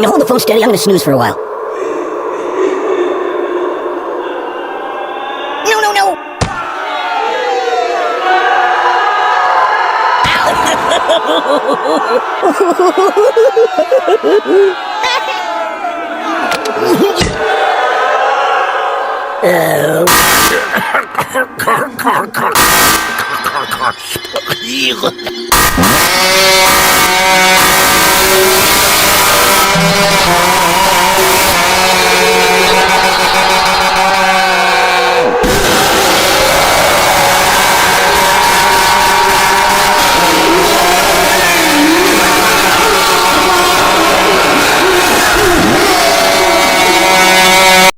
Can you hold the phone steady? I'm gonna snooze for a while. No. Ow.